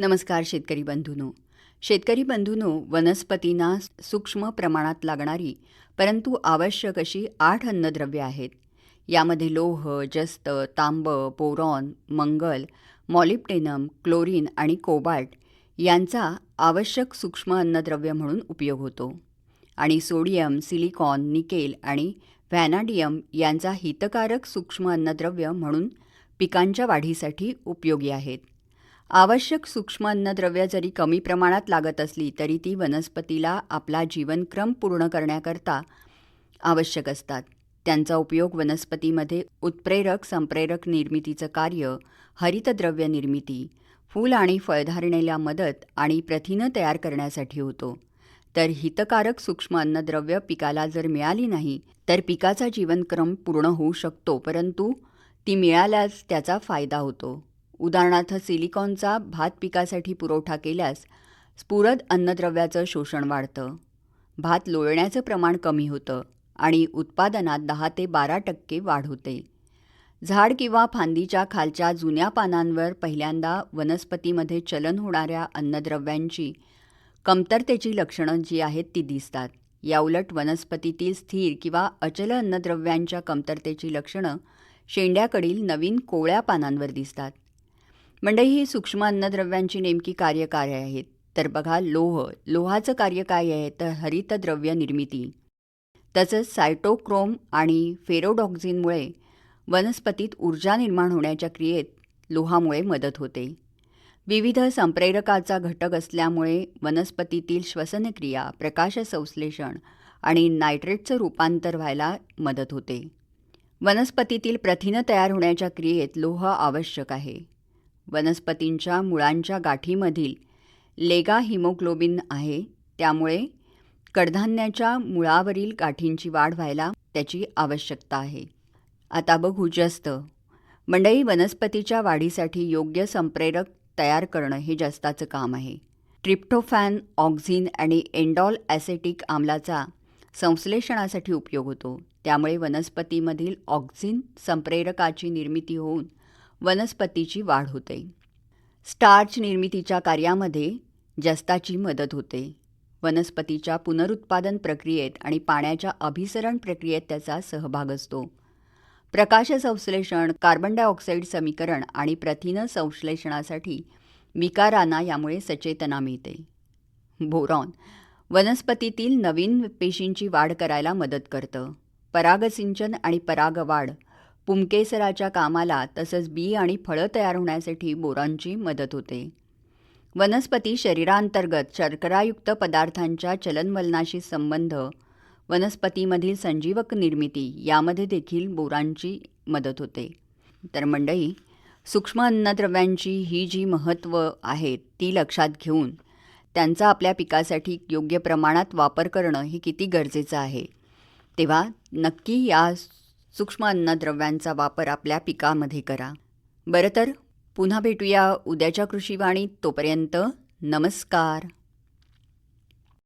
नमस्कार शेतकरी बंधूंनो. शेतकरी बंधूंनो, वनस्पतींना सूक्ष्म प्रमाणात लागणारी परंतु आवश्यक अशी 8 अन्नद्रव्ये आहेत. यामध्ये लोह, जस्त, तांब, बोरॉन, मंगल, मॉलिब्डेनम, क्लोरीन आणि कोबाल्ट यांचा आवश्यक सूक्ष्म अन्नद्रव्य म्हणून उपयोग होतो. आणि सोडियम, सिलिकॉन, निकेल आणि व्हॅनाडियम यांचा हितकारक सूक्ष्म अन्नद्रव्य म्हणून पिकांच्या वाढीसाठी उपयोगी आहेत. आवश्यक सूक्ष्म अन्नद्रव्य जरी कमी प्रमाणात लागत असली तरी ती वनस्पतीला आपला जीवनक्रम पूर्ण करण्याकरता आवश्यक असतात. त्यांचा उपयोग वनस्पतीमध्ये उत्प्रेरक संप्रेरक निर्मितीचं कार्य, हरितद्रव्य निर्मिती, फूल आणि फळधारणेला मदत आणि प्रथिनं तयार करण्यासाठी होतो. तर हितकारक सूक्ष्म अन्नद्रव्य पिकाला जर मिळाली नाही तर पिकाचा जीवनक्रम पूर्ण होऊ शकतो, परंतु ती मिळाल्यास त्याचा फायदा होतो. उदाहरणार्थ सिलिकॉनचा भात पिकासाठी पुरवठा केल्यास स्फुरद अन्नद्रव्याचं शोषण वाढतं, भात लोळण्याचं प्रमाण कमी होतं आणि उत्पादनात 10 ते 12% वाढ होते. झाड किंवा फांदीच्या खालच्या जुन्या पानांवर पहिल्यांदा वनस्पतीमध्ये चलन होणाऱ्या अन्नद्रव्यांची कमतरतेची लक्षणं जी आहेत ती दिसतात. याउलट वनस्पतीतील स्थिर किंवा अचल अन्नद्रव्यांच्या कमतरतेची लक्षणं शेंड्याकडील नवीन कोवळ्या पानांवर दिसतात. मंडळी, ही सूक्ष्म अन्नद्रव्यांची नेमकी कार्य काय आहेत तर बघा, लोहाचं कार्य काय आहे तर हरितद्रव्य निर्मिती. तसंच सायटोक्रोम आणि फेरोडॉक्झिनमुळे वनस्पतीत ऊर्जा निर्माण होण्याच्या क्रियेत लोहामुळे मदत होते. विविध संप्रेरकाचा घटक असल्यामुळे वनस्पतीतील श्वसनक्रिया, प्रकाशसंश्लेषण आणि नायट्रेटचं रूपांतर व्हायला मदत होते. वनस्पतीतील प्रथिनं तयार होण्याच्या क्रियेत लोह आवश्यक आहे. वनस्पतींच्या मुळांच्या गाठीमधील लेगा हिमोग्लोबिन आहे, त्यामुळे कडधान्याच्या मुळावरील गाठींची वाढ व्हायला त्याची आवश्यकता आहे. आता बघू जस्त. मंडळी, वनस्पतीच्या वाढीसाठी योग्य संप्रेरक तयार करणं हे जस्ताचं काम आहे. ट्रिप्टोफॅन, ऑक्झिन आणि एंडॉल ॲसेटिक आम्लाचा संश्लेषणासाठी उपयोग होतो. त्यामुळे वनस्पतीमधील ऑक्झिन संप्रेरकाची निर्मिती होऊन वनस्पतीची वाढ होते. स्टार्च निर्मितीच्या कार्यामध्ये जस्ताची मदत होते. वनस्पतीच्या पुनरुत्पादन प्रक्रियेत आणि पाण्याच्या अभिसरण प्रक्रियेत त्याचा सहभाग असतो. प्रकाशसंश्लेषण, कार्बन डायऑक्साईड समीकरण आणि प्रथिनं संश्लेषणासाठी विकारांना यामुळे सचेतना मिळते. बोरॉन वनस्पतीतील नवीन पेशींची वाढ करायला मदत करतं. परागसिंचन आणि परागवाढ, पुंकेसराच्या कामाला तसंच बी आणि फळं तयार होण्यासाठी बोरॉनची मदत होते. वनस्पती शरीरांतर्गत शर्करायुक्त पदार्थांच्या चलनवलनाशी संबंध, वनस्पतीमधील संजीवक निर्मिती यामध्ये देखील बोरॉनची मदत होते. तर मंडळी, सूक्ष्म अन्नद्रव्यांची ही जी महत्त्व आहेत ती लक्षात घेऊन त्यांचा आपल्या पिकासाठी योग्य प्रमाणात वापर करणं हे किती गरजेचं आहे. तेव्हा नक्की या सूक्ष्म अन्नद्रव्यांचा वापर आपल्या पिकामध्ये करा. बरं, तर पुन्हा भेटूया उद्याच्या कृषीवाणीत. तोपर्यंत नमस्कार.